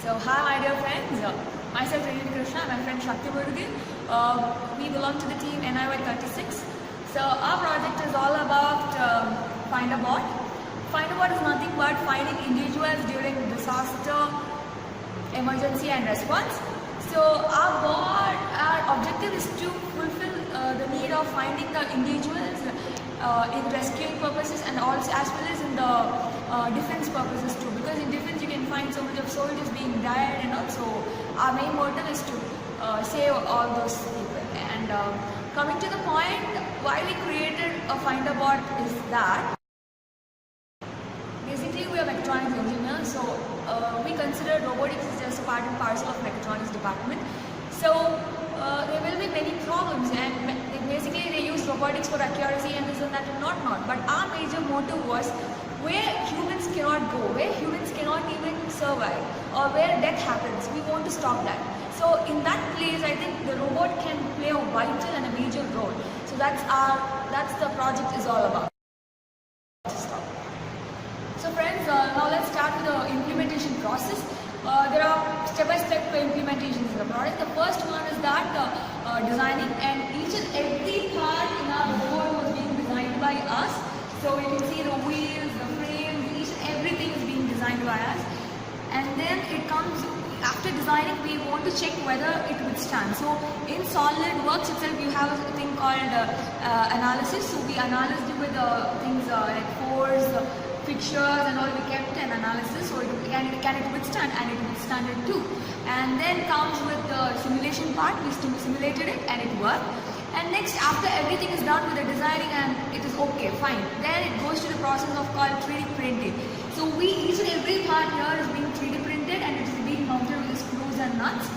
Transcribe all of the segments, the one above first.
So hi my dear friends, myself Rini Krishna and my friend Sakthi Rini. We belong to the team NIY36. So our project is all about Find a Bot. Find a Bot is nothing but finding individuals during disaster, emergency and response. So our objective is to fulfill the need of finding the individuals in rescuing purposes and also as well as in the defense purposes too, because in defense you can find so many of soldiers being died, and also our main motive is to save all those people. And coming to the point, why we created a Find a Bot is that basically we are mechatronics engineers, so we consider robotics as just part and parcel of mechatronics department. So there will be many problems, and basically they use robotics for accuracy and this and that and not. But our major motive was where humans cannot go, where humans cannot even survive, or where death happens. We want to stop that. So in that place, I think the robot can play a vital and a major role. So that's the project is all about. So friends, now let's start with the implementation process. There are step-by-step implementations in the product. The first one is that designing, and each and every part in our robot was being designed by us. So you can see the wheels, the frames, each and everything is being designed by us. And then it comes, after designing, we want to check whether it would stand. So in SolidWorks itself, you have a thing called analysis. So we analyzed it with things like force, fixtures and all. We kept an analysis, so can it withstand, and it withstand it too. And then comes with the simulation part. We simulated it and it worked. And next, after everything is done with the designing and it is okay, fine, then it goes to the process of called 3D printing. So each and every part here is being 3D printed and it is being mounted with the screws and nuts.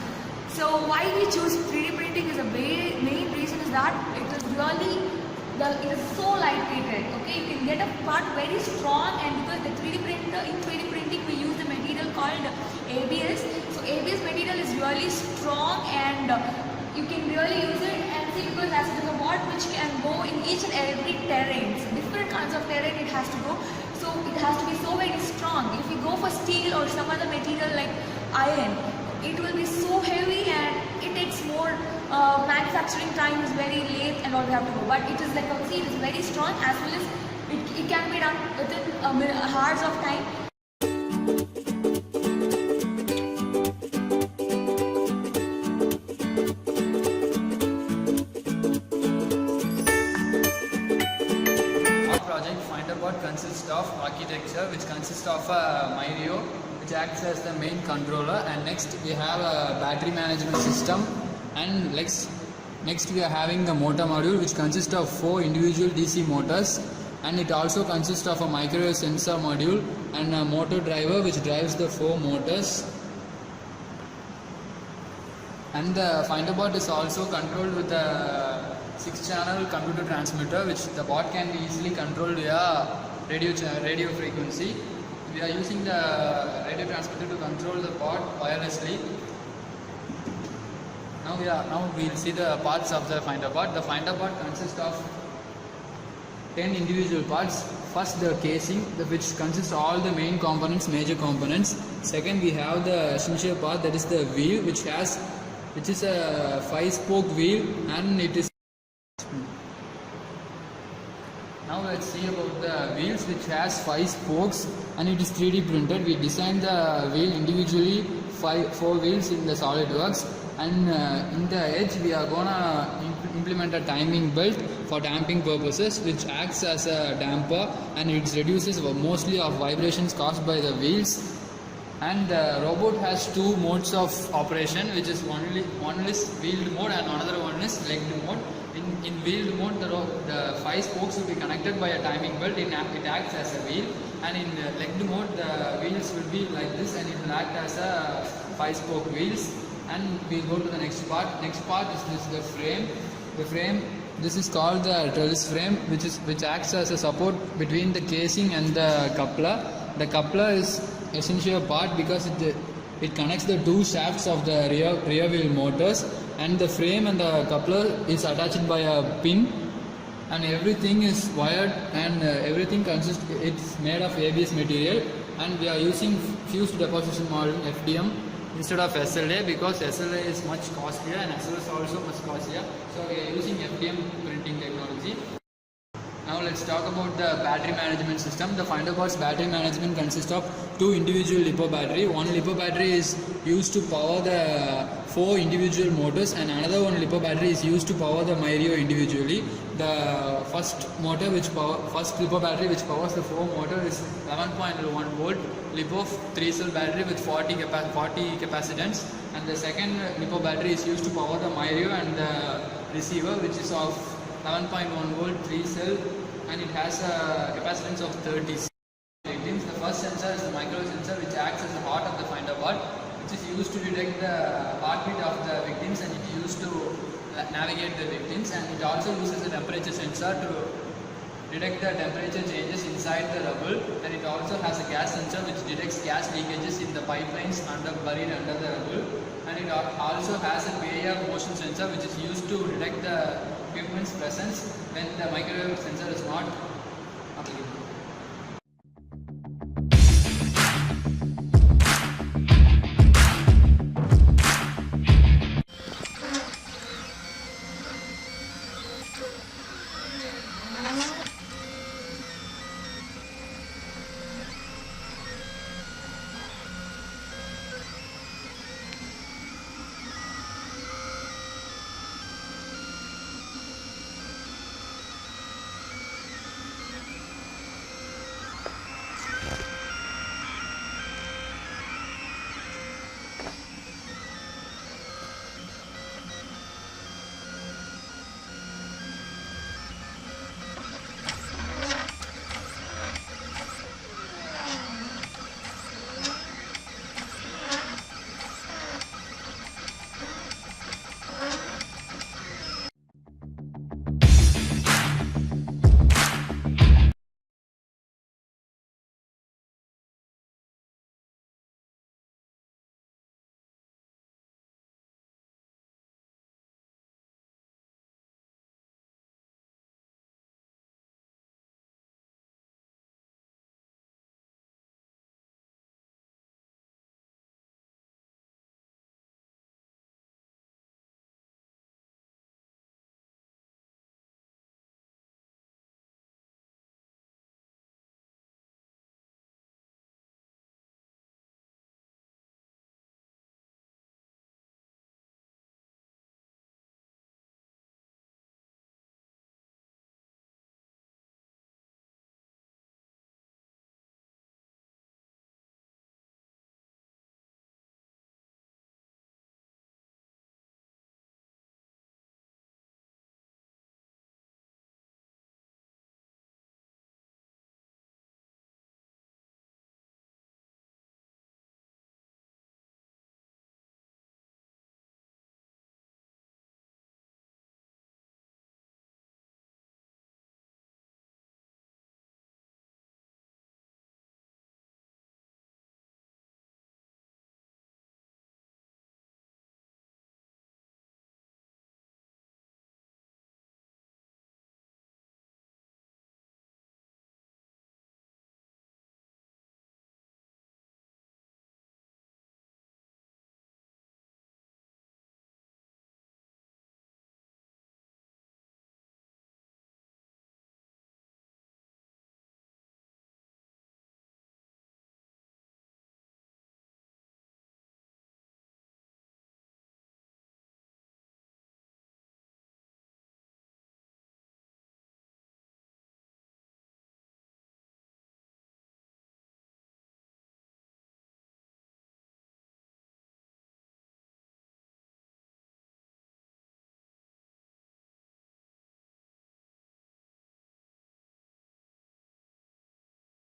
So why we choose 3D printing is a main reason is that it is really it is so lightweighted. Okay, you can get a part very strong, and because the 3D printer, in 3D printing we use the material called ABS. So ABS material is really strong and you can really use it, and see, because as it is a bot which can go in each and every terrain, so different kinds of terrain it has to go. So it has to be so very strong. If you go for steel or some other material like iron, it will be so heavy and it takes more manufacturing time is very late and all we have to go. But it is like, see, it is very strong, as well as it can be done within hours of time. Our project Find a Bot consists of architecture, which consists of a Myrio, which acts as the main controller, and next we have a battery management system, and next we are having the motor module, which consists of 4 individual DC motors, and it also consists of a microwave sensor module and a motor driver which drives the 4 motors. And the Find a Bot is also controlled with a 6-channel computer transmitter, which the bot can be easily controlled via radio frequency. We are using the radio transmitter to control the bot wirelessly. Now we'll see the parts of the Find a Bot. The Find a Bot consists of 10 individual parts. First, the casing, which consists of all the main components, major components. Second, we have the essential part, that is the wheel, which is a 5-spoke wheel, and it is. Now let's see about the wheels, which has 5 spokes and it is 3D printed. We designed the wheel individually, 4 wheels in the SolidWorks, and in the edge we are gonna implement a timing belt for damping purposes, which acts as a damper, and it reduces mostly of vibrations caused by the wheels. And the robot has 2 modes of operation, which is one is wheeled mode and another one is legged mode. In wheeled mode, the 5 spokes will be connected by a timing belt. It acts as a wheel, and in legged mode the wheels will be like this, and it will act as a 5-spoke wheels. And we'll go to the next part. Next part is the frame. The frame, this is called the trellis frame, which acts as a support between the casing and the coupler. The coupler is essential part because it connects the 2 shafts of the rear wheel motors, and the frame and the coupler is attached by a pin, and everything is wired, and everything it's made of ABS material, and we are using fused deposition molding FDM instead of SLA, because SLA is much costlier and SLA is also much costlier. So we are using FDM printing technology. Now let's talk about the battery management system. The Finderboard's battery management consists of two individual LiPo battery. One LiPo battery is used to power the 4 individual motors, and another one LiPo battery is used to power the Myrio individually. The first LiPo battery which powers the 4 motor is 11.1 volt LiPo 3-cell battery with 40 capacitance, and the second LiPo battery is used to power the Myrio and the receiver, which is of 11.1 volt 3-cell, and it has a capacitance of 30 victims. The first sensor is the micro sensor, which acts as the heart of the Finderboard, which is used to detect the heartbeat of the victims, and it is used to navigate the victims. And it also uses a temperature sensor to detect the temperature changes inside the rubble, and it also has a gas sensor which detects gas leakages in the pipelines buried under the rubble, and it also has a PIR motion sensor which is used to detect the equipment's presence when the microwave sensor is not applicable.